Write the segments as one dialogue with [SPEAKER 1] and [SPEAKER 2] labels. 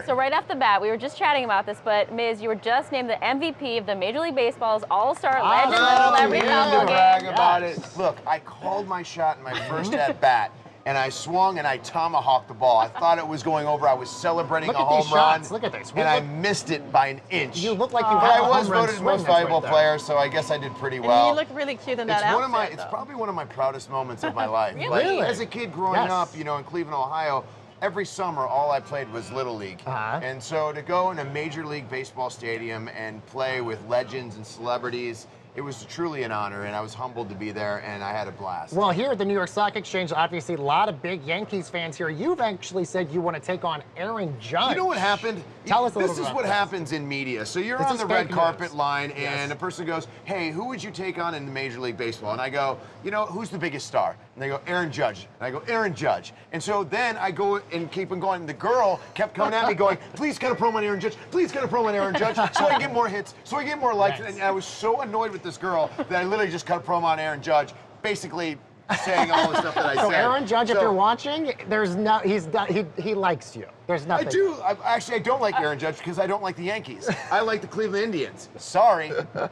[SPEAKER 1] So right off the bat, we were just chatting about this, but Miz, you were just named the MVP of the Major League Baseball's All-Star Legend Celebrity Combo
[SPEAKER 2] brag
[SPEAKER 1] Game.
[SPEAKER 2] about it. Look, I called my shot in my first at bat, and I swung and I tomahawked the ball. I thought it was going over. I was celebrating a home run.
[SPEAKER 3] Look at this.
[SPEAKER 2] And I missed it by an inch.
[SPEAKER 3] You look like you
[SPEAKER 2] But
[SPEAKER 3] had
[SPEAKER 2] I
[SPEAKER 3] a
[SPEAKER 2] was
[SPEAKER 3] home run
[SPEAKER 2] voted
[SPEAKER 3] swing
[SPEAKER 2] most valuable
[SPEAKER 3] right
[SPEAKER 2] player, so I guess I did pretty
[SPEAKER 4] And
[SPEAKER 2] well.
[SPEAKER 4] you look really cute in that outfit.
[SPEAKER 2] It's probably one of my proudest moments of my life.
[SPEAKER 3] Really?
[SPEAKER 2] Like, as a kid growing
[SPEAKER 3] Yes.
[SPEAKER 2] up, you know, in Cleveland, Ohio, every summer, all I played was Little League. And so to go in a Major League Baseball stadium and play with legends and celebrities, it was truly an honor, and I was humbled to be there, and I had a blast.
[SPEAKER 3] Well, here at the New York Stock Exchange, obviously a lot of big Yankees fans here. You've actually said you want to take on Aaron Judge.
[SPEAKER 2] You know what happened?
[SPEAKER 3] Tell us a little
[SPEAKER 2] This
[SPEAKER 3] bit
[SPEAKER 2] is
[SPEAKER 3] about
[SPEAKER 2] what
[SPEAKER 3] this.
[SPEAKER 2] happens in media. So you're
[SPEAKER 3] This
[SPEAKER 2] on
[SPEAKER 3] is
[SPEAKER 2] the red
[SPEAKER 3] fake
[SPEAKER 2] carpet
[SPEAKER 3] news.
[SPEAKER 2] line,
[SPEAKER 3] Yes.
[SPEAKER 2] and a person goes, hey, who would you take on in the Major League Baseball? And I go, you know, who's the biggest star? And they go, Aaron Judge. And I go, Aaron Judge. And so then I go and keep on going. The girl kept coming at me going, please cut a promo on Aaron Judge. Please cut a promo on Aaron Judge so I get more hits, so I get more likes.
[SPEAKER 3] Yes.
[SPEAKER 2] And I was so annoyed with this girl that I literally just cut a promo on Aaron Judge, basically saying all the stuff that I
[SPEAKER 3] So
[SPEAKER 2] said.
[SPEAKER 3] Aaron Judge, if you're watching, there's no, he likes you. There's
[SPEAKER 2] I
[SPEAKER 3] nothing.
[SPEAKER 2] do. Actually, I don't like Aaron Judge because I don't like the Yankees. I like the Cleveland Indians. Sorry.
[SPEAKER 1] All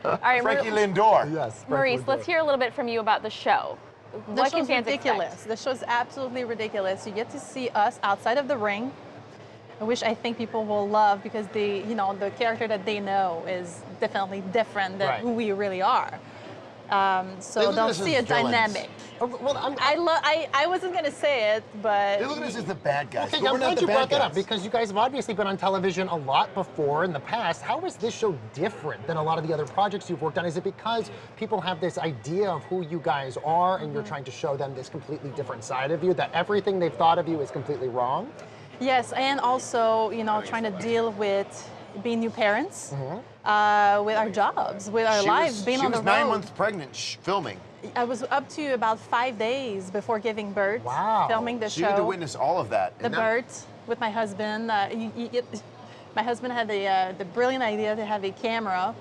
[SPEAKER 1] right,
[SPEAKER 2] Frankie Lindor.
[SPEAKER 3] Yes.
[SPEAKER 1] Maryse, let's hear a little bit from you about the show.
[SPEAKER 4] The
[SPEAKER 1] What can
[SPEAKER 4] show's
[SPEAKER 1] fans
[SPEAKER 4] ridiculous.
[SPEAKER 1] expect?
[SPEAKER 4] The show's absolutely ridiculous. You get to see us outside of the ring, which I think people will love because the character that they know is definitely different than who we really are. So they'll see a dynamic.
[SPEAKER 3] Well,
[SPEAKER 4] I wasn't gonna say it, but
[SPEAKER 2] They look at us as the bad guys.
[SPEAKER 3] okay,
[SPEAKER 2] but
[SPEAKER 3] I'm
[SPEAKER 2] we're not
[SPEAKER 3] glad
[SPEAKER 2] the
[SPEAKER 3] you
[SPEAKER 2] bad
[SPEAKER 3] brought that up
[SPEAKER 2] guys.
[SPEAKER 3] because you guys have obviously been on television a lot before in the past. How is this show different than a lot of the other projects you've worked on? Is it because people have this idea of who you guys are and you're trying to show them this completely different side of you, that everything they've thought of you is completely wrong?
[SPEAKER 4] yes, and also trying to deal with being new parents, with our jobs, with our lives, being on the road.
[SPEAKER 2] She was 9 months pregnant filming.
[SPEAKER 4] I was up to about 5 days before giving birth, filming the
[SPEAKER 2] So
[SPEAKER 4] show.
[SPEAKER 2] you had to witness all of that.
[SPEAKER 4] The birth with my husband. My husband had the brilliant idea to have a camera.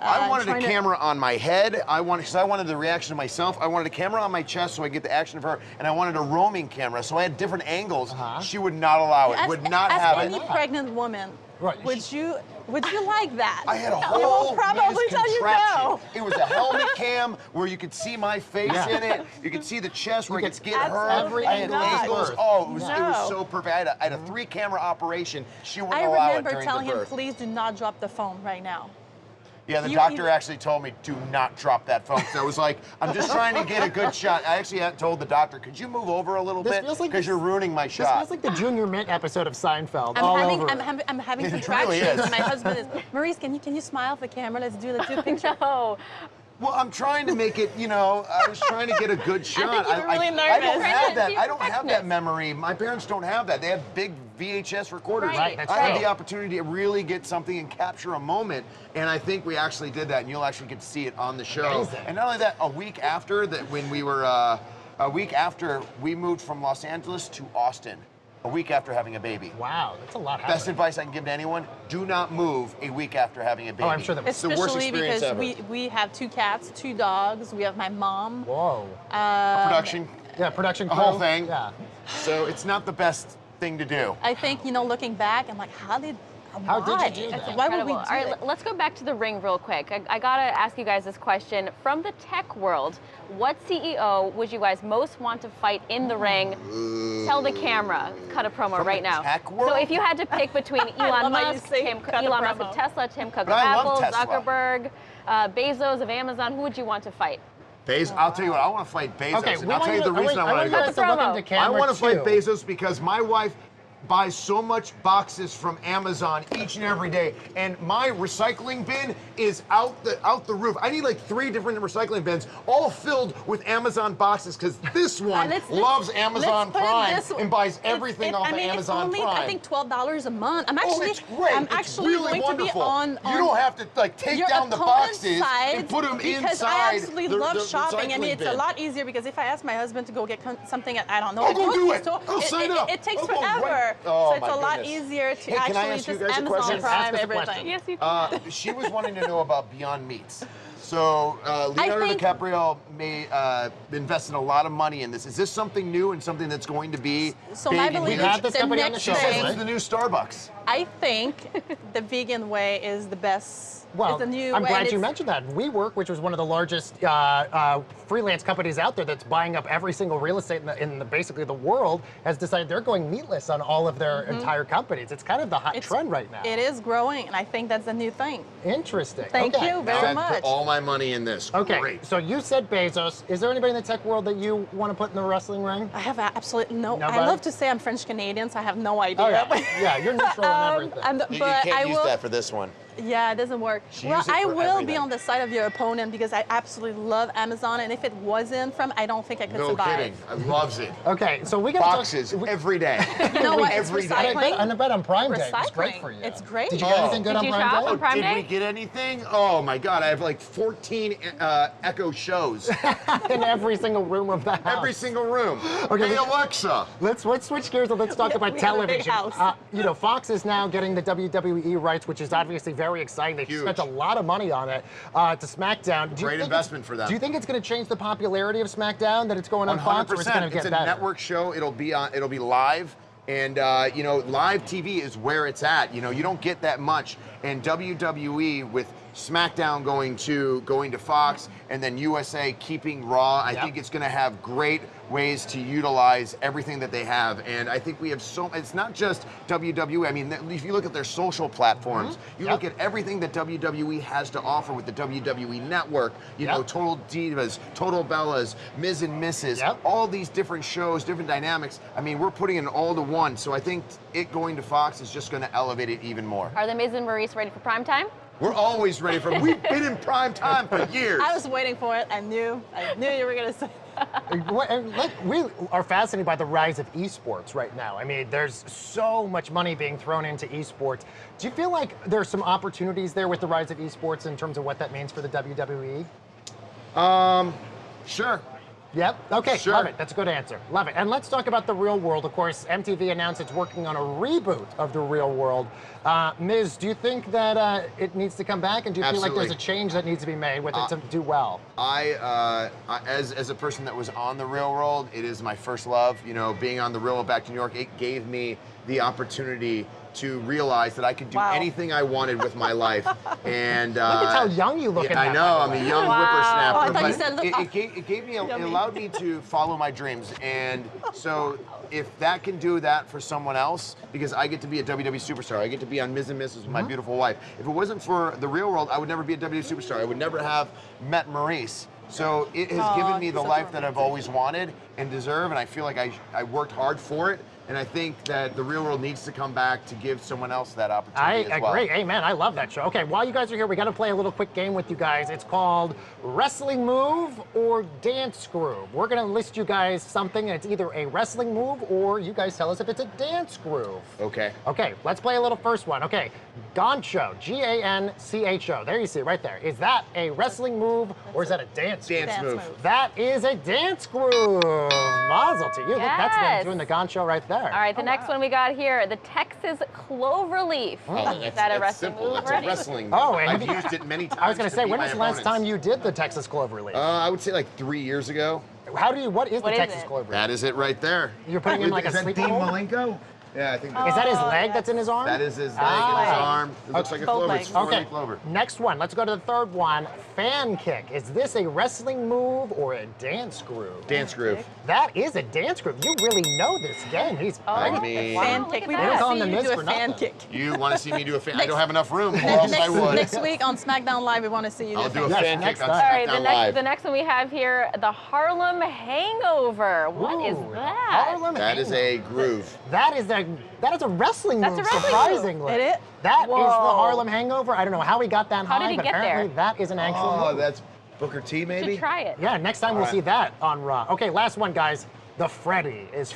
[SPEAKER 2] I wanted a camera on my head. Because I wanted the reaction of myself. I wanted a camera on my chest so I get the action of her, and I wanted a roaming camera so I had different angles. She would not allow it. Would not have
[SPEAKER 4] As any
[SPEAKER 2] it.
[SPEAKER 4] pregnant woman, would you like that?
[SPEAKER 2] I had a
[SPEAKER 4] He
[SPEAKER 2] whole
[SPEAKER 4] will probably tell you no.
[SPEAKER 2] It was a helmet cam where you could see my face in it. You could see the chest where I could get her.
[SPEAKER 4] Absolutely
[SPEAKER 2] I had
[SPEAKER 4] not.
[SPEAKER 2] angles. Oh, it was
[SPEAKER 4] No.
[SPEAKER 2] so perfect. I had a 3-camera operation. She wouldn't
[SPEAKER 4] I
[SPEAKER 2] allow it
[SPEAKER 4] remember
[SPEAKER 2] during
[SPEAKER 4] telling
[SPEAKER 2] the
[SPEAKER 4] him,
[SPEAKER 2] birth.
[SPEAKER 4] please do not drop the phone right now.
[SPEAKER 2] Yeah, the doctor actually told me, do not drop that phone. So I was like, I'm just trying to get a good shot. I actually had told the doctor, could you move over a little bit? Because you're ruining my
[SPEAKER 3] This
[SPEAKER 2] shot.
[SPEAKER 3] feels like the Junior Mint episode of Seinfeld.
[SPEAKER 4] I'm having
[SPEAKER 2] It
[SPEAKER 4] contractions.
[SPEAKER 2] really is.
[SPEAKER 4] And my husband is, Maryse, can you smile for the camera? Let's do the two picture.
[SPEAKER 1] No.
[SPEAKER 2] Well, I'm trying to make it, I was trying to get a good shot.
[SPEAKER 4] you're really
[SPEAKER 2] I
[SPEAKER 4] nervous.
[SPEAKER 2] don't have that. I don't have
[SPEAKER 1] Pregnant.
[SPEAKER 2] that memory. My parents don't have that. They have big VHS recorders.
[SPEAKER 1] Right,
[SPEAKER 3] that's
[SPEAKER 2] I had
[SPEAKER 3] right.
[SPEAKER 2] the opportunity to really get something and capture a moment, and I think we actually did that, and you'll actually get to see it on the show.
[SPEAKER 3] Amazing.
[SPEAKER 2] And not only that, a week after we moved from Los Angeles to Austin. A week after having a baby.
[SPEAKER 3] Wow, that's a lot happening.
[SPEAKER 2] Best advice I can give to anyone, do not move a week after having a baby.
[SPEAKER 3] Oh, I'm sure that
[SPEAKER 2] it's the worst
[SPEAKER 4] Especially
[SPEAKER 2] experience
[SPEAKER 4] because
[SPEAKER 2] ever.
[SPEAKER 4] we have 2 cats, 2 dogs. We have my mom.
[SPEAKER 3] Whoa.
[SPEAKER 2] Production.
[SPEAKER 3] Yeah, production
[SPEAKER 2] The
[SPEAKER 3] crew.
[SPEAKER 2] whole thing.
[SPEAKER 3] Yeah.
[SPEAKER 2] So it's not the best thing to do.
[SPEAKER 4] I think, looking back, I'm like,
[SPEAKER 3] How did you do that?
[SPEAKER 4] Why would we
[SPEAKER 1] Incredible.
[SPEAKER 4] do
[SPEAKER 1] All right,
[SPEAKER 4] that?
[SPEAKER 1] let's go back to the ring real quick. I gotta ask you guys this question. From the tech world, what CEO would you guys most want to fight in the ring? Tell the camera, cut a promo
[SPEAKER 2] From
[SPEAKER 1] right
[SPEAKER 2] the
[SPEAKER 1] now.
[SPEAKER 2] tech world?
[SPEAKER 1] So if you had to pick between Elon
[SPEAKER 4] love how you
[SPEAKER 1] Musk,
[SPEAKER 4] say cut a
[SPEAKER 1] Elon Musk
[SPEAKER 4] promo.
[SPEAKER 1] of Tesla, Tim Cook of
[SPEAKER 2] But I love
[SPEAKER 1] Apple,
[SPEAKER 2] Tesla.
[SPEAKER 1] Zuckerberg, Bezos of Amazon, who would you want to fight?
[SPEAKER 2] I'll tell you what, I want to fight Bezos.
[SPEAKER 3] Okay,
[SPEAKER 2] and I'll tell you the reason I want to
[SPEAKER 3] you
[SPEAKER 2] go.
[SPEAKER 3] guys to look into
[SPEAKER 2] I
[SPEAKER 3] camera
[SPEAKER 2] want to fight
[SPEAKER 3] too.
[SPEAKER 2] Bezos because my wife buys so much boxes from Amazon each and every day, and my recycling bin is out the roof. I need like 3 different recycling bins, all filled with Amazon boxes, because this one loves Amazon
[SPEAKER 4] let's put it
[SPEAKER 2] Prime
[SPEAKER 4] this way.
[SPEAKER 2] and buys everything off of Amazon
[SPEAKER 4] it's only,
[SPEAKER 2] Prime.
[SPEAKER 4] I think $12 a month. I'm actually,
[SPEAKER 2] it's great.
[SPEAKER 4] I'm
[SPEAKER 2] It's
[SPEAKER 4] actually
[SPEAKER 2] really
[SPEAKER 4] going
[SPEAKER 2] wonderful.
[SPEAKER 4] to be on
[SPEAKER 2] You don't have to take
[SPEAKER 4] your
[SPEAKER 2] down the
[SPEAKER 4] opponent's
[SPEAKER 2] boxes
[SPEAKER 4] side
[SPEAKER 2] and put them
[SPEAKER 4] because
[SPEAKER 2] inside
[SPEAKER 4] I absolutely
[SPEAKER 2] the
[SPEAKER 4] love shopping. I mean,
[SPEAKER 2] recycling
[SPEAKER 4] it's
[SPEAKER 2] bin.
[SPEAKER 4] a lot easier because if I ask my husband to go get something at, I don't know,
[SPEAKER 2] I'll
[SPEAKER 4] a
[SPEAKER 2] go do
[SPEAKER 4] grocery
[SPEAKER 2] it.
[SPEAKER 4] store,
[SPEAKER 2] I'll sign up.
[SPEAKER 4] It takes
[SPEAKER 2] I'll go
[SPEAKER 4] forever.
[SPEAKER 2] right-
[SPEAKER 4] So
[SPEAKER 2] Oh,
[SPEAKER 4] it's
[SPEAKER 2] my
[SPEAKER 4] a lot
[SPEAKER 2] goodness.
[SPEAKER 4] easier to
[SPEAKER 2] Hey, can I
[SPEAKER 4] actually
[SPEAKER 2] ask you
[SPEAKER 4] just
[SPEAKER 2] guys a
[SPEAKER 4] Amazon
[SPEAKER 2] question?
[SPEAKER 3] Ask
[SPEAKER 4] Prime
[SPEAKER 3] us a
[SPEAKER 4] everything.
[SPEAKER 3] question.
[SPEAKER 1] Yes, you can.
[SPEAKER 2] She was wanting to know about Beyond Meats. So Leonardo
[SPEAKER 4] think-
[SPEAKER 2] DiCaprio may invested a lot of money in this. Is this something new and something that's going to be
[SPEAKER 4] So
[SPEAKER 2] big
[SPEAKER 4] my
[SPEAKER 2] and
[SPEAKER 4] belief
[SPEAKER 2] huge?
[SPEAKER 3] had this
[SPEAKER 4] the
[SPEAKER 3] company on the
[SPEAKER 4] next
[SPEAKER 3] show,
[SPEAKER 2] She says
[SPEAKER 4] thing,
[SPEAKER 2] this is the new Starbucks.
[SPEAKER 4] I think the vegan way is the best.
[SPEAKER 3] Well,
[SPEAKER 4] is the new
[SPEAKER 3] I'm
[SPEAKER 4] way,
[SPEAKER 3] glad
[SPEAKER 4] and
[SPEAKER 3] you
[SPEAKER 4] it's-
[SPEAKER 3] mentioned that. WeWork, which was one of the largest freelance companies out there that's buying up every single real estate in basically the world, has decided they're going meatless on all of their entire companies. It's kind of the hot trend right now.
[SPEAKER 4] It is growing, and I think that's the new thing.
[SPEAKER 3] Interesting.
[SPEAKER 4] Thank
[SPEAKER 3] Okay.
[SPEAKER 4] you very
[SPEAKER 2] I'd
[SPEAKER 4] much.
[SPEAKER 2] put all my money in this.
[SPEAKER 3] Okay,
[SPEAKER 2] Great.
[SPEAKER 3] so you said Bezos. Is there anybody in the tech world that you want to put in the wrestling ring?
[SPEAKER 4] I have absolutely no.
[SPEAKER 3] Nobody?
[SPEAKER 4] I love to say I'm French Canadian, so I have no idea.
[SPEAKER 3] Oh, yeah. Yeah, you're neutral on everything.
[SPEAKER 2] You
[SPEAKER 4] but
[SPEAKER 2] can't
[SPEAKER 4] I
[SPEAKER 2] use
[SPEAKER 4] will.
[SPEAKER 2] that for this one.
[SPEAKER 4] Yeah, it doesn't work.
[SPEAKER 2] She
[SPEAKER 4] Well,
[SPEAKER 2] used it
[SPEAKER 4] I
[SPEAKER 2] for
[SPEAKER 4] will be
[SPEAKER 2] everything.
[SPEAKER 4] on the side of your opponent because I absolutely love Amazon, and if it wasn't from, I don't think I could
[SPEAKER 2] No
[SPEAKER 4] survive.
[SPEAKER 2] kidding. I loves it.
[SPEAKER 3] Okay, so we got
[SPEAKER 2] Boxes every day.
[SPEAKER 4] You know what? It's
[SPEAKER 2] Every day.
[SPEAKER 4] recycling.
[SPEAKER 3] And I bet on Prime Day it was
[SPEAKER 4] Recycling.
[SPEAKER 3] great for you.
[SPEAKER 4] It's great.
[SPEAKER 3] Did you get anything good
[SPEAKER 1] Did
[SPEAKER 3] on
[SPEAKER 1] you
[SPEAKER 3] Prime
[SPEAKER 1] shop
[SPEAKER 3] Day?
[SPEAKER 1] on Prime
[SPEAKER 2] Did
[SPEAKER 1] Day?
[SPEAKER 2] we get anything? Oh my God, I have like 14 Echo shows.
[SPEAKER 3] In every single room of the house.
[SPEAKER 2] Every single room.
[SPEAKER 3] Okay,
[SPEAKER 2] Hey
[SPEAKER 3] let's-
[SPEAKER 2] Alexa.
[SPEAKER 3] Let's switch gears and let's talk about
[SPEAKER 4] we have a big
[SPEAKER 3] television.
[SPEAKER 4] house.
[SPEAKER 3] You know, Fox is now getting the WWE rights, which is obviously very exciting. They've
[SPEAKER 2] Huge.
[SPEAKER 3] spent a lot of money on it to SmackDown. Do you
[SPEAKER 2] Great
[SPEAKER 3] think
[SPEAKER 2] investment for them.
[SPEAKER 3] Do you think it's going to change the popularity of SmackDown that it's going on Fox, or is it going to
[SPEAKER 2] 100%.
[SPEAKER 3] get
[SPEAKER 2] It's a
[SPEAKER 3] better?
[SPEAKER 2] network show. It'll be live. And you know, live TV is where it's at. You know, you don't get that much. And WWE with SmackDown going to Fox, and then USA keeping Raw. I think it's going to have great ways to utilize everything that they have. And I think we have it's not just WWE. I mean, if you look at their social platforms, you look at everything that WWE has to offer with the WWE Network, you know, Total Divas, Total Bellas, Miz and Mrs, all these different shows, different dynamics. I mean, we're putting it all to one. So I think it going to Fox is just going to elevate it even more.
[SPEAKER 1] Are the Miz and Maryse ready for prime time?
[SPEAKER 2] We're always ready for it. We've been in prime time for years.
[SPEAKER 4] I was waiting for it. I knew you were gonna say.
[SPEAKER 3] We are fascinated by the rise of esports right now. I mean, there's so much money being thrown into esports. Do you feel like there's some opportunities there with the rise of esports in terms of what that means for the WWE?
[SPEAKER 2] Sure.
[SPEAKER 3] Yep. Okay.
[SPEAKER 2] Sure.
[SPEAKER 3] Love it. That's a good answer. Love it. And let's talk about The Real World. Of course, MTV announced it's working on a reboot of The Real World. Miz, do you think that it needs to come back, and do you feel like there's a change that needs to be made with it to do well?
[SPEAKER 2] As a person that was on The Real World, it is my first love. You know, being on The Real World back to New York, it gave me the opportunity to realize that I could do anything I wanted with my life. And
[SPEAKER 3] Look at how young you look in
[SPEAKER 2] I
[SPEAKER 3] that,
[SPEAKER 2] know,
[SPEAKER 3] by
[SPEAKER 2] I'm
[SPEAKER 3] the
[SPEAKER 2] a
[SPEAKER 3] way.
[SPEAKER 2] young
[SPEAKER 4] Oh,
[SPEAKER 2] whippersnapper.
[SPEAKER 4] I thought you
[SPEAKER 2] but
[SPEAKER 4] said look-
[SPEAKER 2] it gave me, it allowed me to follow my dreams. And so if that can do that for someone else, because I get to be a WWE superstar, I get to be on Miz and Mrs with my beautiful wife. If it wasn't for The Real World, I would never be a WWE superstar. I would never have met Maryse. So it has given me the
[SPEAKER 4] such a
[SPEAKER 2] life that I've always wanted and deserve, and I feel like I worked hard for it. And I think that The Real World needs to come back to give someone else that opportunity
[SPEAKER 3] I
[SPEAKER 2] as well.
[SPEAKER 3] agree. Amen. I love that show. Okay, while you guys are here, we got to play a little quick game with you guys. It's called Wrestling Move or Dance Groove. We're going to list you guys something, and it's either a wrestling move or you guys tell us if it's a dance groove.
[SPEAKER 2] Okay.
[SPEAKER 3] Okay, let's play a little first one. Okay, Gancho, G-A-N-C-H-O. There you see it right there. Is that a wrestling move or is that a dance groove?
[SPEAKER 2] Dance move.
[SPEAKER 3] That is a dance groove. Mazel to you. Look, that's them
[SPEAKER 1] Yes.
[SPEAKER 3] doing the Gancho right there.
[SPEAKER 1] All right, the next one we got here, the Texas Cloverleaf. Is that a wrestling
[SPEAKER 2] simple.
[SPEAKER 1] move
[SPEAKER 2] That's
[SPEAKER 1] already?
[SPEAKER 2] a wrestling move.
[SPEAKER 3] Oh, and
[SPEAKER 2] I've
[SPEAKER 3] have you-
[SPEAKER 2] used it many times.
[SPEAKER 3] I was going to say,
[SPEAKER 2] beat
[SPEAKER 3] when
[SPEAKER 2] my
[SPEAKER 3] was the last
[SPEAKER 2] opponents.
[SPEAKER 3] time you did the Texas Cloverleaf?
[SPEAKER 2] I would say like 3 years ago.
[SPEAKER 3] What is
[SPEAKER 1] What
[SPEAKER 3] the
[SPEAKER 1] is
[SPEAKER 3] Texas
[SPEAKER 1] it?
[SPEAKER 3] Cloverleaf?
[SPEAKER 2] That is it right there.
[SPEAKER 3] You're putting in like a
[SPEAKER 2] Is that
[SPEAKER 3] sleep
[SPEAKER 2] Dean
[SPEAKER 3] hold?
[SPEAKER 2] Malenko? Yeah, I think
[SPEAKER 3] Is that his leg that's in his arm?
[SPEAKER 2] that is his leg and his arm. It looks like a
[SPEAKER 4] Both
[SPEAKER 2] clover.
[SPEAKER 4] legs.
[SPEAKER 2] It's four-legged
[SPEAKER 3] Okay,
[SPEAKER 2] clover.
[SPEAKER 3] next one. Let's go to the third one. Fan kick. Is this a wrestling move or a dance groove?
[SPEAKER 2] Dance groove.
[SPEAKER 3] That is a dance groove. You really know this game. He's
[SPEAKER 2] I
[SPEAKER 3] great.
[SPEAKER 2] mean,
[SPEAKER 4] Fan
[SPEAKER 1] look
[SPEAKER 4] kick.
[SPEAKER 1] at
[SPEAKER 4] We
[SPEAKER 1] that.
[SPEAKER 3] They don't call
[SPEAKER 4] want
[SPEAKER 3] him
[SPEAKER 4] to
[SPEAKER 3] the
[SPEAKER 4] see you
[SPEAKER 3] Miz
[SPEAKER 4] do a
[SPEAKER 3] for
[SPEAKER 4] fan
[SPEAKER 3] nothing.
[SPEAKER 4] kick.
[SPEAKER 2] you want to see me do a fan? I don't have enough room, or else I would.
[SPEAKER 4] Next week on SmackDown Live, we want to see you do
[SPEAKER 2] I'll
[SPEAKER 4] a
[SPEAKER 2] do a
[SPEAKER 4] fan
[SPEAKER 3] Yes,
[SPEAKER 2] fan
[SPEAKER 3] next
[SPEAKER 2] kick on
[SPEAKER 3] time.
[SPEAKER 1] All right,
[SPEAKER 2] SmackDown Live.
[SPEAKER 1] the next one we have here, the Harlem Hangover. What is
[SPEAKER 3] Ooh,
[SPEAKER 1] that?
[SPEAKER 3] Harlem
[SPEAKER 2] That is a groove.
[SPEAKER 3] That is a wrestling
[SPEAKER 1] That's
[SPEAKER 3] move,
[SPEAKER 1] a wrestling
[SPEAKER 3] surprisingly.
[SPEAKER 4] move. It is?
[SPEAKER 3] That is the
[SPEAKER 1] Whoa.
[SPEAKER 3] Harlem Hangover. I don't know how he got that
[SPEAKER 1] How
[SPEAKER 3] high,
[SPEAKER 1] did he
[SPEAKER 3] but
[SPEAKER 1] get
[SPEAKER 3] apparently
[SPEAKER 1] there?
[SPEAKER 3] that is an actual
[SPEAKER 2] Oh,
[SPEAKER 3] move.
[SPEAKER 2] that's Booker T, maybe?
[SPEAKER 1] Should try it.
[SPEAKER 3] Yeah, next time we'll
[SPEAKER 2] right.
[SPEAKER 3] see that on Raw. Okay, last one, guys. The Freddy. Is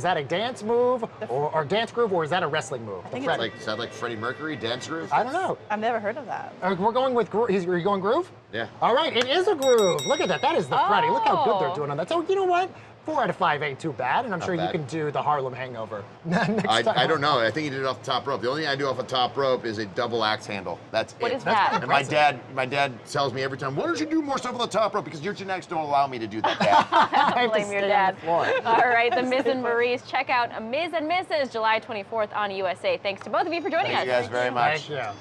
[SPEAKER 3] that a dance move or dance groove, or is that a wrestling move? The
[SPEAKER 4] think it's
[SPEAKER 3] Freddy.
[SPEAKER 2] Like, is that like Freddie Mercury, dance groove?
[SPEAKER 3] I don't know.
[SPEAKER 4] I've never heard of that.
[SPEAKER 3] We're going with groove. Are you going groove?
[SPEAKER 2] Yeah.
[SPEAKER 3] All right, it is a groove. Look at that. That is the Freddy. Look how good they're
[SPEAKER 1] Oh.
[SPEAKER 3] doing on that. So you know what? 4 out of 5 ain't too bad, and I'm sure you
[SPEAKER 2] bad.
[SPEAKER 3] can do the Harlem Hangover next time.
[SPEAKER 2] I don't know. I think he did it off the top rope. The only thing I do off the top rope is a double axe handle. That's
[SPEAKER 1] What
[SPEAKER 2] it.
[SPEAKER 1] is that?
[SPEAKER 2] And my dad tells me every time, why don't you do more stuff on the top rope? Because your genetics don't allow me to do that, Dad.
[SPEAKER 3] I have to
[SPEAKER 1] Blame your
[SPEAKER 3] stay on
[SPEAKER 1] dad.
[SPEAKER 3] the floor.
[SPEAKER 1] All right, the Miz and Maryse. Check out Miz and Mrs. July 24th on USA. Thanks to both of you for joining us.
[SPEAKER 2] Thank you guys very much.
[SPEAKER 3] Thank you.